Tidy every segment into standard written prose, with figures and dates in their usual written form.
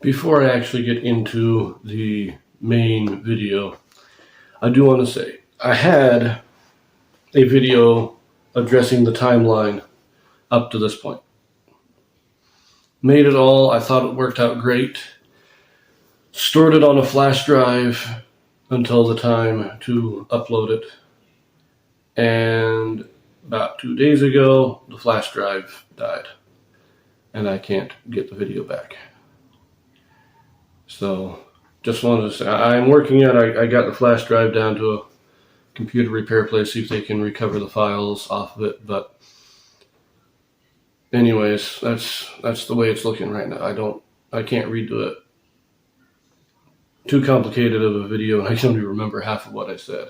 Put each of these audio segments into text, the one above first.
Before I actually get into the main video, I do want to say I had a video addressing the timeline up to this point. Made it all. I thought it worked out great. Stored it on a flash drive until the time to upload it. And about 2 days ago, the flash drive died. And I can't get the video back. So, just wanted to say, I'm working on it. I got the flash drive down to a computer repair place, see if they can recover the files off of it. But anyways, that's the way it's looking right now. I can't redo it. Too complicated of a video, and I can't even remember half of what I said.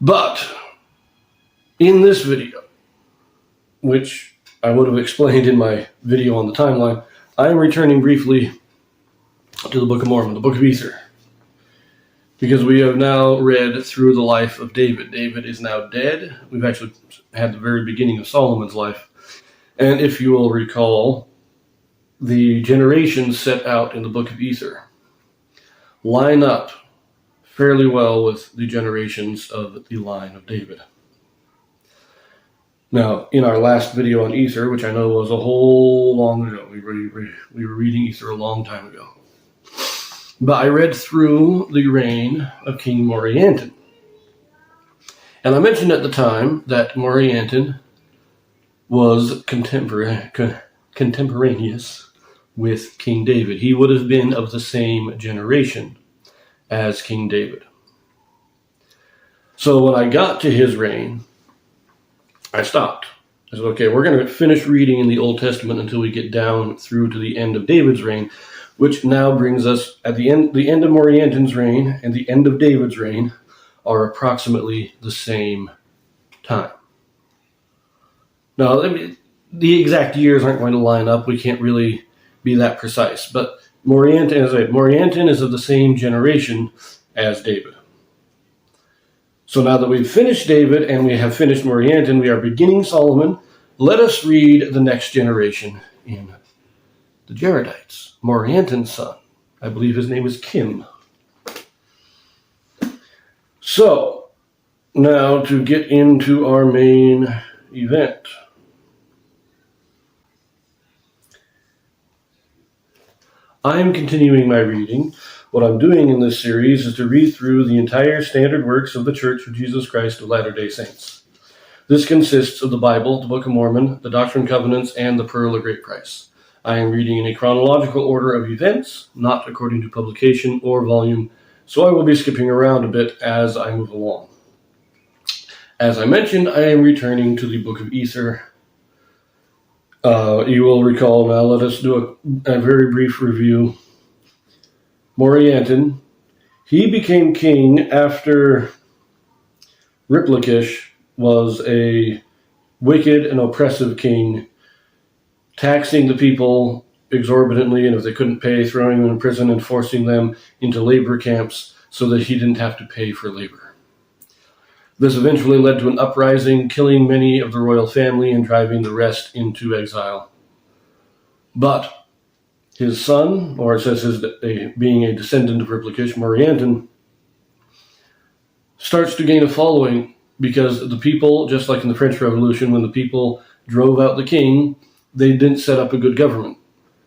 But in this video, which I would have explained in my video on the timeline, I am returning briefly to the Book of Mormon, the Book of Ether, because we have now read through the life of David. David is now dead. We've actually had the very beginning of Solomon's life. And if you will recall, the generations set out in the Book of Ether line up fairly well with the generations of the line of David. Now, in our last video on Ether, which I know was a whole long ago, we were reading Ether a long time ago. But I read through the reign of King Morianton. And I mentioned at the time that Morianton was contemporaneous with King David. He would have been of the same generation as King David. So when I got to his reign, I stopped. I said, okay, we're going to finish reading in the Old Testament until we get down through to the end of David's reign, which now brings us at the end of Morianton's reign and the end of David's reign are approximately the same time. Now, the exact years aren't going to line up. We can't really be that precise. But Morianton is of the same generation as David. So now that we've finished David and we have finished Morianton, we are beginning Solomon. Let us read the next generation in the Jaredites. Morianton's son. I believe his name is Kim. So, now to get into our main event. I am continuing my reading. What I'm doing in this series is to read through the entire standard works of the Church of Jesus Christ of Latter-day Saints. This consists of the Bible, the Book of Mormon, the Doctrine and Covenants, and the Pearl of Great Price. I am reading in a chronological order of events, not according to publication or volume, so I will be skipping around a bit as I move along. As I mentioned, I am returning to the Book of Ether. You will recall now, let us do a very brief review. Morianton, he became king after Riplikish was a wicked and oppressive king, taxing the people exorbitantly, and if they couldn't pay, throwing them in prison and forcing them into labor camps so that he didn't have to pay for labor. This eventually led to an uprising, killing many of the royal family and driving the rest into exile. But his son, or it says being a descendant of Riplikish, Morianton, starts to gain a following because the people, just like in the French Revolution, when the people drove out the king, they didn't set up a good government.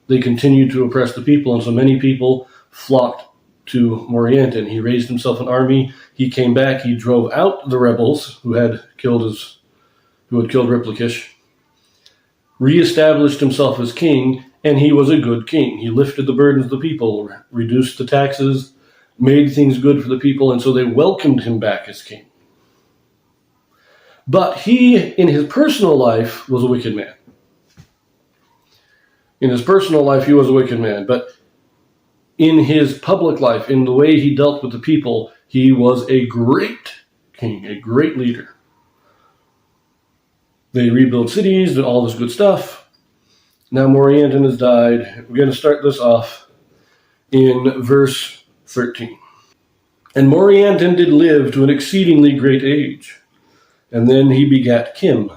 They continued to oppress the people, and so many people flocked to Morianton. He raised himself an army. He came back. He drove out the rebels who had killed Riplikish, reestablished himself as king, and he was a good king. He lifted the burdens of the people, reduced the taxes, made things good for the people, and so they welcomed him back as king. But he, in his personal life, was a wicked man. In his personal life, he was a wicked man. But in his public life, in the way he dealt with the people, he was a great king, a great leader. They rebuilt cities, did all this good stuff. Now Morianton has died. We're going to start this off in verse 13. And Morianton did live to an exceedingly great age, and then he begat Kim.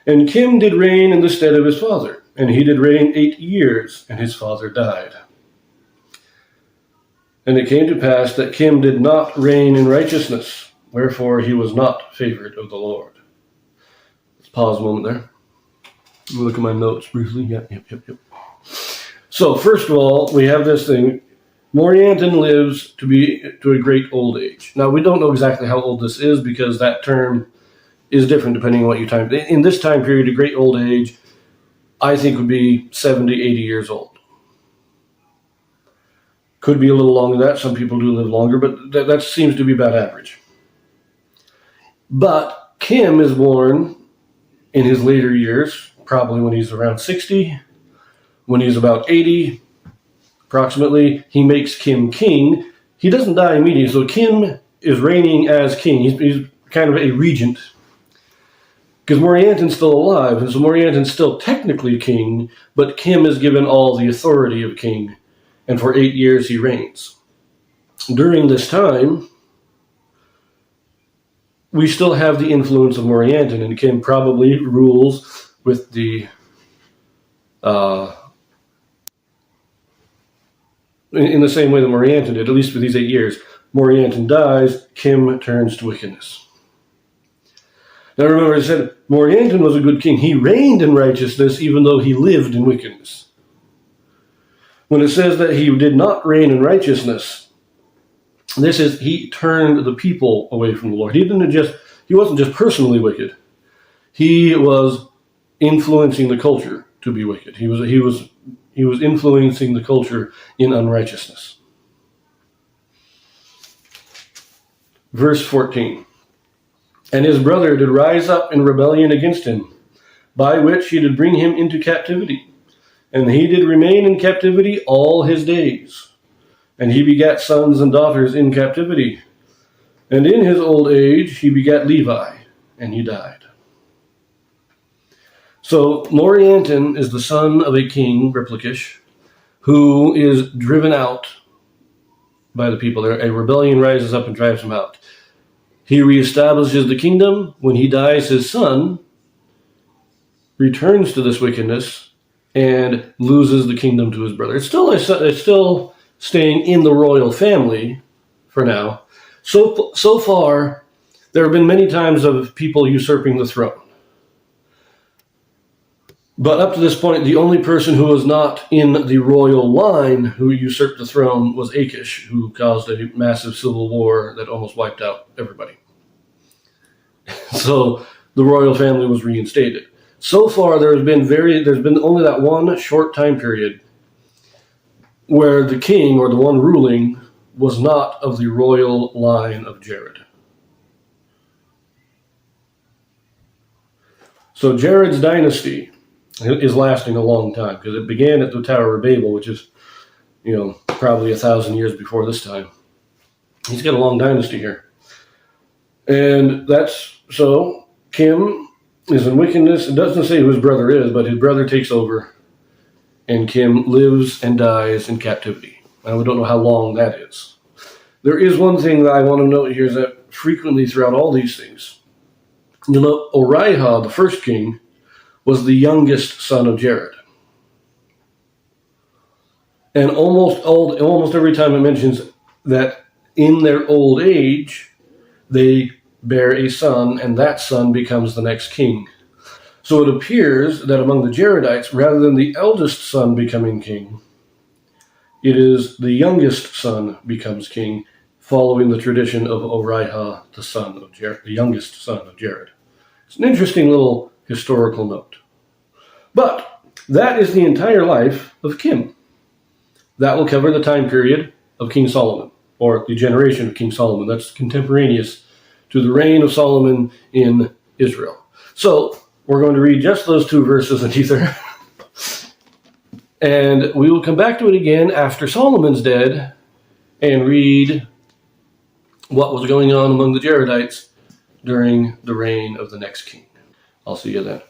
And Kim did reign in the stead of his father. and he did reign 8 years, and his father died. And it came to pass that Kim did not reign in righteousness, wherefore he was not favored of the Lord. Let's pause a moment there. Let me look at my notes briefly. Yep. So, first of all, we have this thing. Morianton lives to a great old age. Now, we don't know exactly how old this is because that term is different depending on what you time. In this time period, a great old age, I think would be 70, 80 years old. Could be a little longer than that. Some people do live longer, but that seems to be about average. But Kim is born in his later years, probably when he's around 60. When he's about 80, approximately, he makes Kim king. He doesn't die immediately, so Kim is reigning as king. He's kind of a regent. Because Morianton's still alive, and so Morianton's still technically king, but Kim is given all the authority of king, and for 8 years he reigns. During this time, we still have the influence of Morianton, and Kim probably rules with the in the same way that Morianton did, at least for these 8 years. Morianton dies, Kim turns to wickedness. Now remember, I said Morianton was a good king. He reigned in righteousness even though he lived in wickedness. When it says that he did not reign in righteousness, this is he turned the people away from the Lord. He wasn't just personally wicked. He was influencing the culture to be wicked. He was influencing the culture in unrighteousness. Verse 14. And his brother did rise up in rebellion against him, by which he did bring him into captivity. And he did remain in captivity all his days. And he begat sons and daughters in captivity. And in his old age he begat Levi, and he died. So Morianton is the son of a king, Replikish, who is driven out by the people. A rebellion rises up and drives him out. He reestablishes the kingdom. When he dies, his son returns to this wickedness and loses the kingdom to his brother. It's still staying in the royal family for now. So far, there have been many times of people usurping the throne. But up to this point, the only person who was not in the royal line who usurped the throne was Achish, who caused a massive civil war that almost wiped out everybody. So the royal family was reinstated. So far, there's been only that one short time period where the king, or the one ruling, was not of the royal line of Jared. So Jared's dynasty is lasting a long time, because it began at the Tower of Babel, which is, probably 1,000 years before this time. He's got a long dynasty here. And so Kim is in wickedness. It doesn't say who his brother is, but his brother takes over, and Kim lives and dies in captivity. And we don't know how long that is. There is one thing that I want to note here, is that frequently throughout all these things, Orihah, the first king, was the youngest son of Jared. And almost every time it mentions that in their old age, they bear a son, and that son becomes the next king. So it appears that among the Jaredites, rather than the eldest son becoming king, it is the youngest son becomes king, following the tradition of Orihah, the youngest son of Jared. It's an interesting little historical note. But that is the entire life of Kim. That will cover the time period of King Solomon, or the generation of King Solomon. That's contemporaneous to the reign of Solomon in Israel. So we're going to read just those 2 verses in Ether. And we will come back to it again after Solomon's dead and read what was going on among the Jaredites during the reign of the next king. I'll see you then.